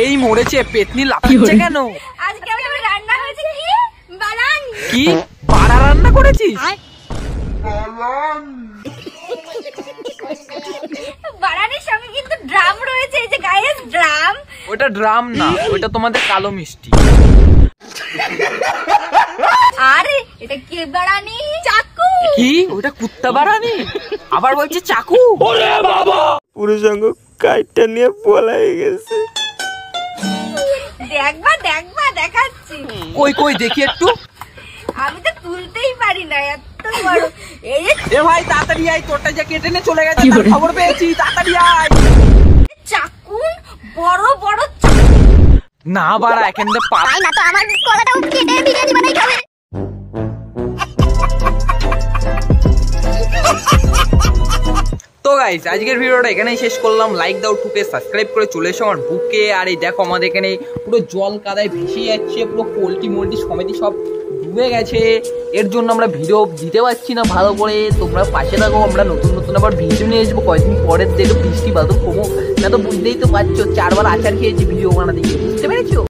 এই মরেছে, পেতনি লাফাচ্ছে কেন? আজকে আমার রান্না হয়েছে কি বানান। কি পাড়া রান্না করেছিস? বানানের সঙ্গে কিন্তু ড্রাম রয়েছে, এই যে গাইস ড্রাম। ওটা ড্রাম না, ওটা তোমাদের কালো মিষ্টি। আরে এটা কি বানানি? চাকু। কি ওটা কুত্তা বাড়ানি? আবার বলছে চাকু। ওরে বাবা, পুরো সঙ্গ কাইটটা নিয়ে পলাই গেছে। দেখবা দেখবা দেখাচ্ছি। কই কই দেখি একটু। আমি তো তুলতেই পারি না, এত বড়। এই যে এ ভাই তাড়াতাড়ি আয়, তোরটা যে কেটে নিয়ে চলে গেছে তার খবর পেয়েছি, তাড়াতাড়ি আয়। চাকু, বড় বড়। না বাড়া, এখান থেকে পা না তো আমার কলাটাও কেটে বিরিয়ানি বানাই খাবে। তো গাইস আজকের ভিডিওটা এখানেই শেষ করলাম। লাইক দাও, টুকে সাবস্ক্রাইব করে চলে এসো আমার বুকে। আর এই দেখো আমাদের এখানে পুরো জল কাদায় ভেসে যাচ্ছে, পুরো পোল্ট্রি মোল্ট্রি সমেতি সব ডুবে গেছে। এর জন্য আমরা ভিডিও দিতে পারছি না ভালো করে। তোমরা পাশে থাকো, আমরা নতুন নতুন আবার ভিডিও নিয়ে আসবো কয়েকদিন পরের। দেখো বৃষ্টি বাদল কমো না, তো বুঝতেই তো পারছো 4 বার আচার খেয়েছি ভিডিও বানাতে গিয়ে, বুঝতে পেরেছো?